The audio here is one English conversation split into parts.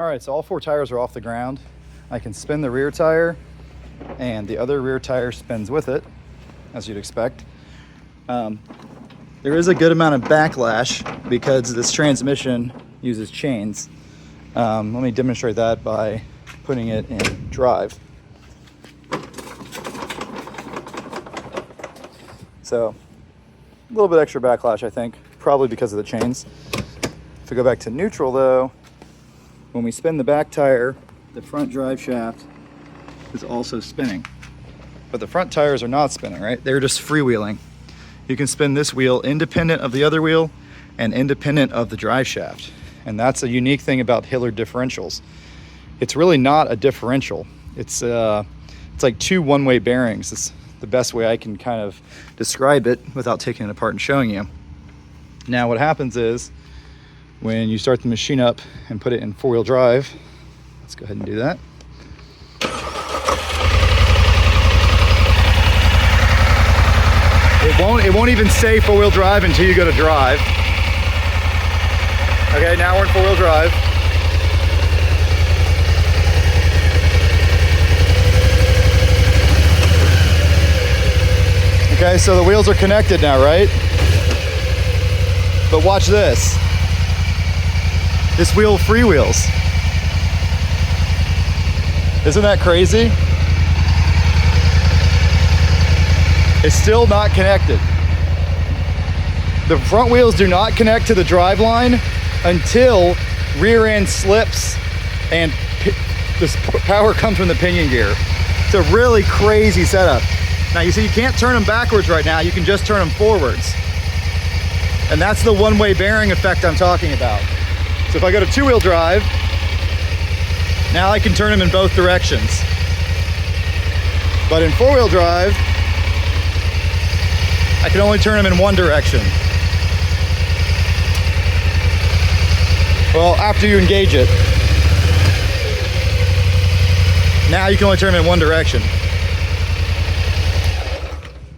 All right, so all 4 tires are off the ground. I can spin the rear tire and the other rear tire spins with it, as you'd expect. There is a good amount of backlash because this transmission uses chains. Let me demonstrate that by putting it in drive. So a little bit extra backlash, I think, probably because of the chains. If we go back to neutral though, when we spin the back tire, the front drive shaft is also spinning. But the front tires are not spinning, right? They're just freewheeling. You can spin this wheel independent of the other wheel and independent of the drive shaft. And that's a unique thing about Hillard differentials. It's really not a differential. It's like 2 one-way bearings. It's the best way I can kind of describe it without taking it apart and showing you. Now what happens is when you start the machine up and put it in 4-wheel drive, let's go ahead and do that. It won't even say 4-wheel drive until you go to drive. Okay, now we're in 4-wheel drive. Okay, so the wheels are connected now, right? But watch this. This wheel freewheels. Isn't that crazy? It's still not connected. The front wheels do not connect to the drive line until rear end slips and this power comes from the pinion gear. It's a really crazy setup. Now you see you can't turn them backwards right now, you can just turn them forwards. And that's the one-way bearing effect I'm talking about. So if I go to 2-wheel drive, now I can turn them in both directions. But in 4-wheel drive, I can only turn them in one direction. Well, after you engage it. Now you can only turn them in one direction.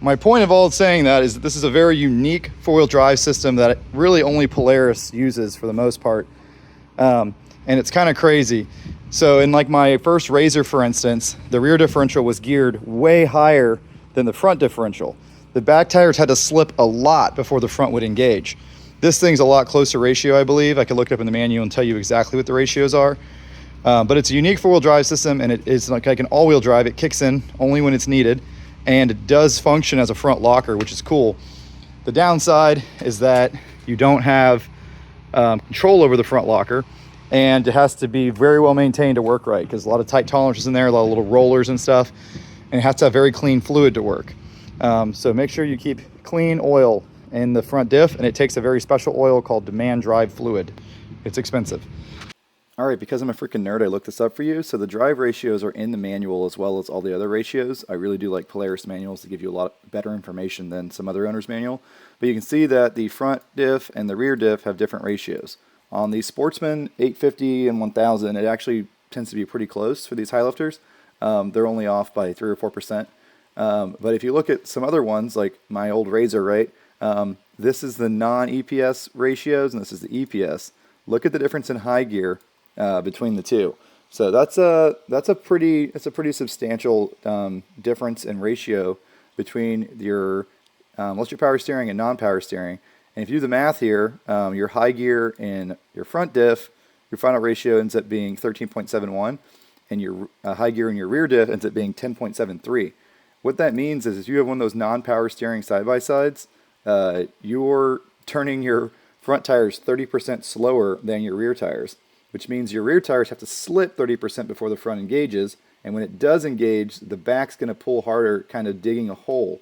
My point of all saying that is that this is a very unique 4-wheel drive system that really only Polaris uses for the most part. And it's kind of crazy. So in like my first Razor, for instance, the rear differential was geared way higher than the front differential. The back tires had to slip a lot before the front would engage. This thing's a lot closer ratio, I believe. I could look it up in the manual and tell you exactly what the ratios are. But it's a unique 4-wheel drive system, and it is like an all-wheel drive. It kicks in only when it's needed, and it does function as a front locker, which is cool. The downside is that you don't have control over the front locker, and it has to be very well maintained to work right, because a lot of tight tolerances in there, a lot of little rollers and stuff, and it has to have very clean fluid to work. So make sure you keep clean oil in the front diff, and it takes a very special oil called demand drive fluid. It's expensive. All right, because I'm a freaking nerd, I looked this up for you. So the drive ratios are in the manual as well as all the other ratios. I really do like Polaris manuals to give you a lot better information than some other owner's manual. But you can see that the front diff and the rear diff have different ratios. On the Sportsman 850 and 1000, it actually tends to be pretty close for these Highlifers. They're only off by 3 or 4%. But if you look at some other ones, like my old Razor, right? This is the non-EPS ratios, and this is the EPS. Look at the difference in high gear between the two. So that's a pretty substantial difference in ratio between your electric power steering and non-power steering. And if you do the math here, your high gear in your front diff, your final ratio ends up being 13.71, and your high gear in your rear diff ends up being 10.73. What that means is if you have one of those non-power steering side-by-sides, you're turning your front tires 30% slower than your rear tires, which means your rear tires have to slip 30% before the front engages, and when it does engage, the back's going to pull harder, kind of digging a hole.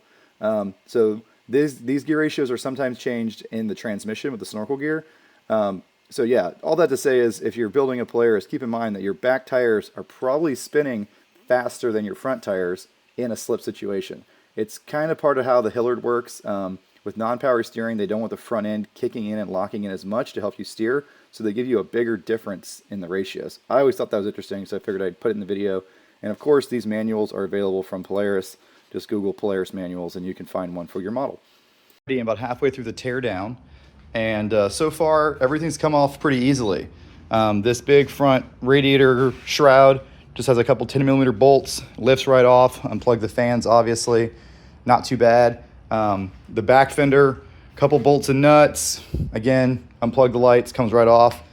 So these gear ratios are sometimes changed in the transmission with the snorkel gear. So yeah, all that to say is if you're building a Polaris, keep in mind that your back tires are probably spinning faster than your front tires in a slip situation. It's kind of part of how the Hillard works. With non-power steering, they don't want the front end kicking in and locking in as much to help you steer, so they give you a bigger difference in the ratios. I always thought that was interesting, so I figured I'd put it in the video. And of course, these manuals are available from Polaris. Just Google Polaris manuals and you can find one for your model. I'm about halfway through the tear down, and so far everything's come off pretty easily. This big front radiator shroud just has a couple 10mm bolts, lifts right off. Unplug the fans, obviously, not too bad. The back fender, couple bolts and nuts, again, unplug the lights, comes right off.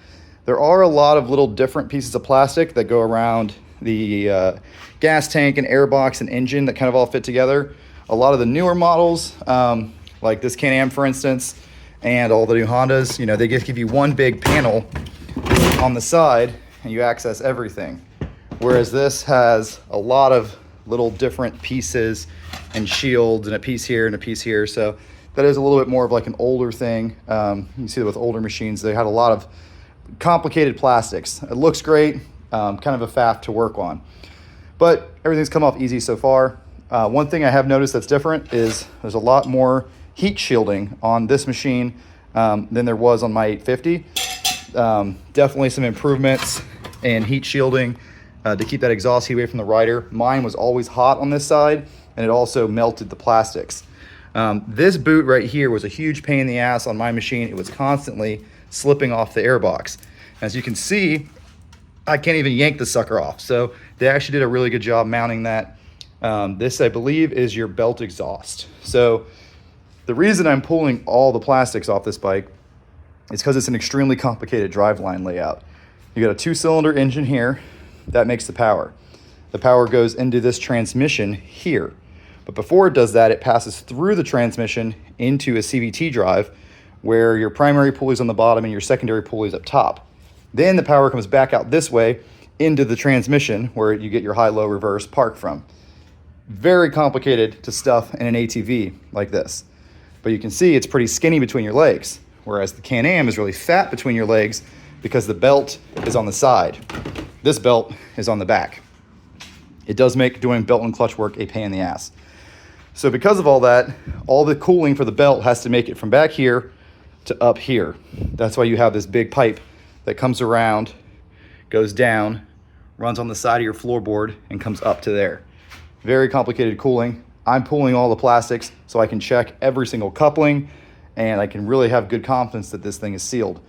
There are a lot of little different pieces of plastic that go around the gas tank and airbox and engine that kind of all fit together. A lot of the newer models, like this Can-Am for instance, and all the new Hondas, you know, they just give you one big panel on the side and you access everything. Whereas this has a lot of little different pieces and shields and a piece here and a piece here. So that is a little bit more of like an older thing. You see that with older machines, they had a lot of complicated plastics. It looks great, kind of a faff to work on. But everything's come off easy so far. One thing I have noticed that's different is there's a lot more heat shielding on this machine than there was on my 850. Definitely some improvements in heat shielding to keep that exhaust heat away from the rider. Mine was always hot on this side, and it also melted the plastics. This boot right here was a huge pain in the ass on my machine. It was constantly slipping off the airbox. As you can see, I can't even yank the sucker off. So they actually did a really good job mounting that. This, I believe, is your belt exhaust. So the reason I'm pulling all the plastics off this bike is because it's an extremely complicated driveline layout. You got a 2-cylinder engine here that makes the power. The power goes into this transmission here. But before it does that, it passes through the transmission into a CVT drive where your primary pulley is on the bottom and your secondary pulley is up top. Then the power comes back out this way into the transmission where you get your high-low reverse park from. Very complicated to stuff in an ATV like this. But you can see it's pretty skinny between your legs, whereas the Can-Am is really fat between your legs because the belt is on the side. This belt is on the back. It does make doing belt and clutch work a pain in the ass. So because of all that, all the cooling for the belt has to make it from back here to up here. That's why you have this big pipe that comes around, goes down, runs on the side of your floorboard, and comes up to there. Very complicated cooling. I'm pulling all the plastics so I can check every single coupling, and I can really have good confidence that this thing is sealed.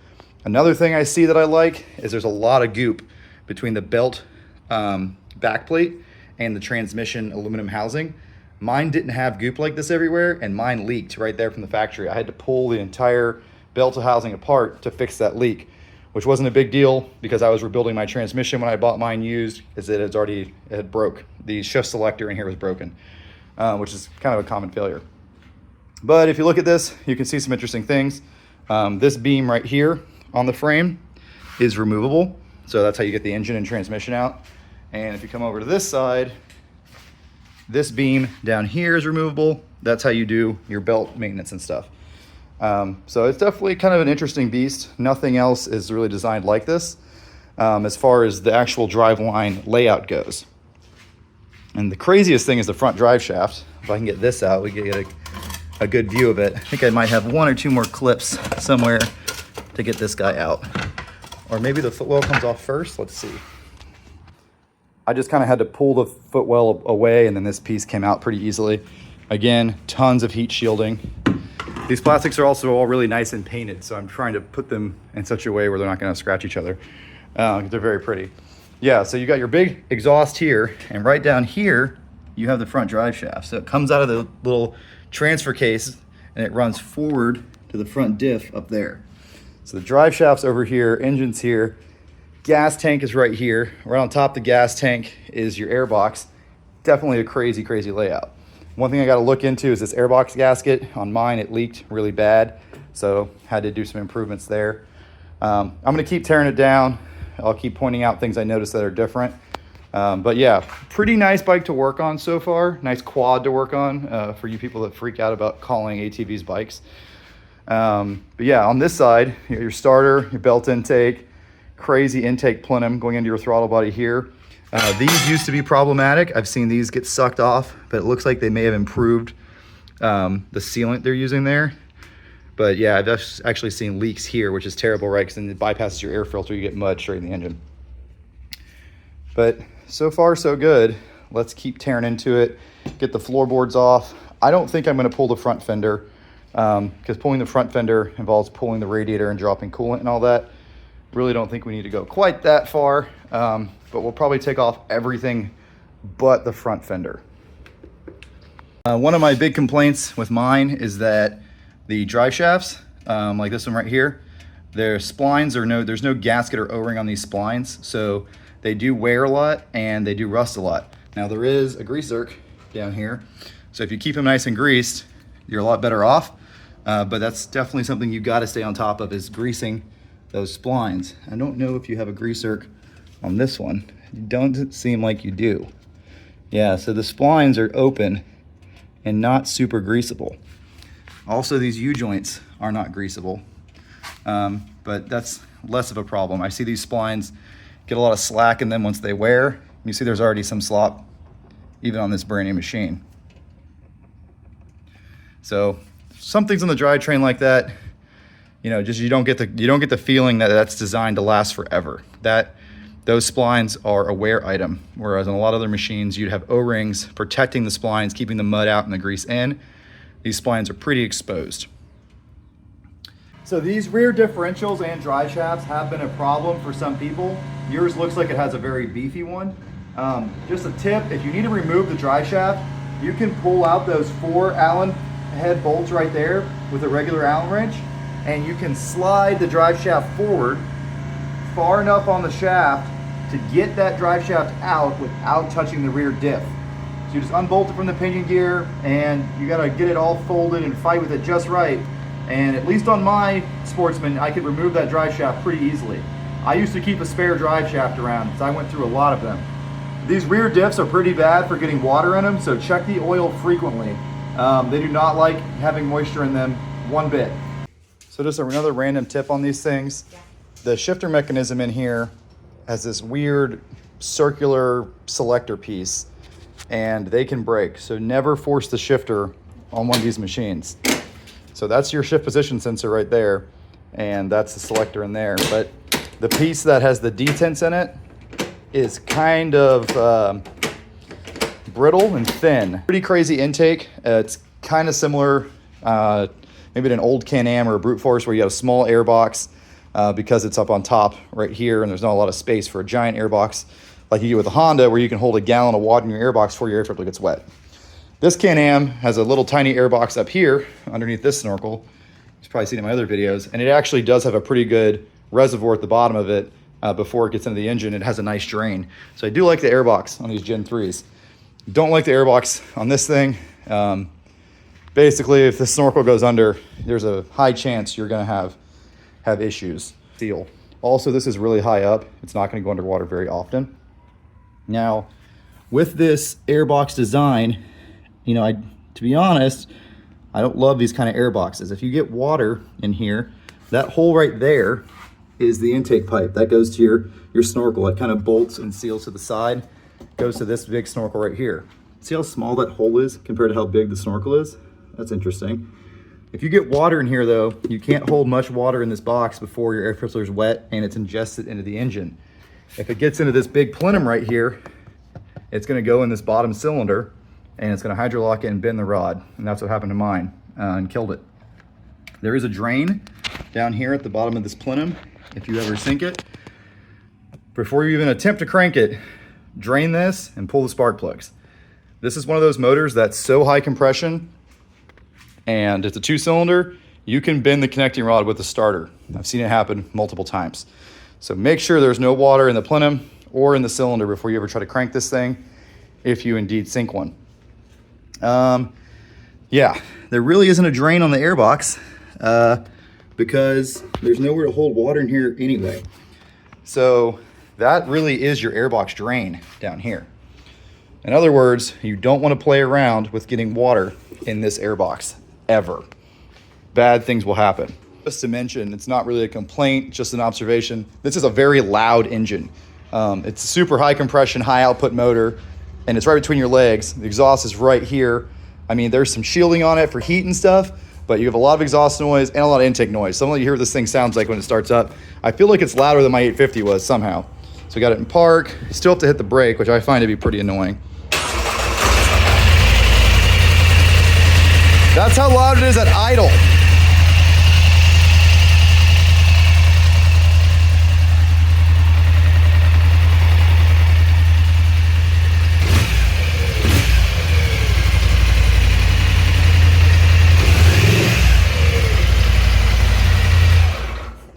Another thing I see that I like is there's a lot of goop between the belt backplate and the transmission aluminum housing. Mine didn't have goop like this everywhere, and mine leaked right there from the factory. I had to pull the entire belt housing apart to fix that leak, which wasn't a big deal because I was rebuilding my transmission when I bought mine used, as it had broke. The shift selector in here was broken, which is kind of a common failure. But if you look at this, you can see some interesting things. This beam right here on the frame is removable. So that's how you get the engine and transmission out. And if you come over to this side, this beam down here is removable. That's how you do your belt maintenance and stuff. So it's definitely kind of an interesting beast. Nothing else is really designed like this as far as the actual driveline layout goes. And the craziest thing is the front drive shaft. If I can get this out, we can get a good view of it. I think I might have one or two more clips somewhere to get this guy out. Or maybe the footwell comes off first. Let's see. I just kind of had to pull the footwell away, and then this piece came out pretty easily. Again, tons of heat shielding. These plastics are also all really nice and painted, so I'm trying to put them in such a way where they're not going to scratch each other. They're very pretty. Yeah, so you got your big exhaust here, and right down here, you have the front drive shaft. So it comes out of the little transfer case, and it runs forward to the front diff up there. So the drive shaft's over here, engine's here, gas tank is right here. Right on top of the gas tank is your airbox. Definitely a crazy, crazy layout. One thing I got to look into is this airbox gasket. On mine, it leaked really bad, so had to do some improvements there. I'm going to keep tearing it down. I'll keep pointing out things I noticed that are different. But yeah, pretty nice bike to work on so far. Nice quad to work on for you people that freak out about calling ATVs bikes. But yeah, on this side, your starter, your belt intake, crazy intake plenum going into your throttle body here. These used to be problematic. I've seen these get sucked off, but it looks like they may have improved the sealant they're using there. But yeah, I've actually seen leaks here, which is terrible, right? Because then it bypasses your air filter, you get mud straight in the engine. But so far, so good. Let's keep tearing into it, get the floorboards off. I don't think I'm gonna pull the front fender because pulling the front fender involves pulling the radiator and dropping coolant and all that. Really don't think we need to go quite that far, but we'll probably take off everything but the front fender. One of my big complaints with mine is that the drive shafts, like this one right here, their splines are there's no gasket or O-ring on these splines, so they do wear a lot and they do rust a lot. Now there is a grease zerk down here, so if you keep them nice and greased, you're a lot better off. But that's definitely something you got to stay on top of, is greasing those splines. I don't know if you have a grease zerk on this one. It doesn't seem like you do. Yeah, so the splines are open and not super greasable. Also, these U-joints are not greasable, but that's less of a problem. I see these splines get a lot of slack in them once they wear. You see there's already some slop even on this brand new machine. So some things on the drivetrain like that, just you don't get the feeling that that's designed to last forever. Those splines are a wear item, whereas on a lot of other machines you'd have O-rings protecting the splines, keeping the mud out and the grease in. These splines are pretty exposed. So these rear differentials and drive shafts have been a problem for some people. Yours looks like it has a very beefy one. Just a tip, if you need to remove the drive shaft, you can pull out those 4 Allen head bolts right there with a regular Allen wrench, and you can slide the drive shaft forward far enough on the shaft to get that drive shaft out without touching the rear diff. So you just unbolt it from the pinion gear, and you gotta get it all folded and fight with it just right. And at least on my Sportsman, I could remove that drive shaft pretty easily. I used to keep a spare drive shaft around because I went through a lot of them. These rear diffs are pretty bad for getting water in them, so check the oil frequently. They do not like having moisture in them one bit. So just another random tip on these things. The shifter mechanism in here has this weird circular selector piece, and they can break. So never force the shifter on one of these machines. So that's your shift position sensor right there, and that's the selector in there. But the piece that has the detents in it is kind of brittle and thin. Pretty crazy intake. It's kind of similar maybe to an old Can-Am or a Brute Force where you have a small airbox because it's up on top right here and there's not a lot of space for a giant airbox like you do with a Honda where you can hold a gallon of water in your airbox before your air filter gets wet. This Can-Am has a little tiny airbox up here underneath this snorkel. You've probably seen it in my other videos, and it actually does have a pretty good reservoir at the bottom of it before it gets into the engine. It has a nice drain. So I do like the airbox on these Gen 3s. Don't like the airbox on this thing. Basically, if the snorkel goes under, there's a high chance you're gonna have issues. Seal. Also, this is really high up. It's not gonna go underwater very often. Now, with this airbox design, to be honest, I don't love these kind of airboxes. If you get water in here, that hole right there is the intake pipe. That goes to your snorkel. It kind of bolts and seals to the side, goes to this big snorkel right here. See how small that hole is compared to how big the snorkel is? That's interesting. If you get water in here though, you can't hold much water in this box before your air filter is wet and it's ingested into the engine. If it gets into this big plenum right here, it's gonna go in this bottom cylinder and it's gonna hydrolock it and bend the rod. And that's what happened to mine and killed it. There is a drain down here at the bottom of this plenum. If you ever sink it, before you even attempt to crank it, drain this and pull the spark plugs. This is one of those motors that's so high compression, and it's a 2-cylinder, you can bend the connecting rod with the starter. I've seen it happen multiple times. So make sure there's no water in the plenum or in the cylinder before you ever try to crank this thing, if you indeed sink one. Yeah, there really isn't a drain on the airbox because there's nowhere to hold water in here anyway. So that really is your airbox drain down here. In other words, you don't want to play around with getting water in this airbox, ever. Bad things will happen. Just to mention, it's not really a complaint, just an observation. This is a very loud engine. It's a super high compression, high output motor, and it's right between your legs. The exhaust is right here. I mean, there's some shielding on it for heat and stuff, but you have a lot of exhaust noise and a lot of intake noise. Some of you hear what this thing sounds like when it starts up. I feel like it's louder than my 850 was somehow. So we got it in park. You still have to hit the brake, which I find to be pretty annoying. That's how loud it is at idle.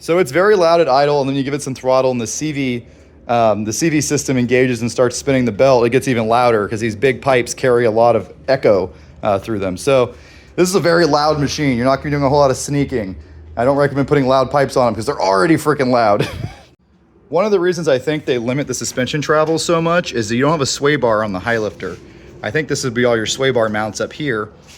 So it's very loud at idle, and then you give it some throttle, and the CV system engages and starts spinning the belt. It gets even louder because these big pipes carry a lot of echo through them. So this is a very loud machine. You're not going to be doing a whole lot of sneaking. I don't recommend putting loud pipes on them because they're already freaking loud. One of the reasons I think they limit the suspension travel so much is that you don't have a sway bar on the Highlifter. I think this would be all your sway bar mounts up here,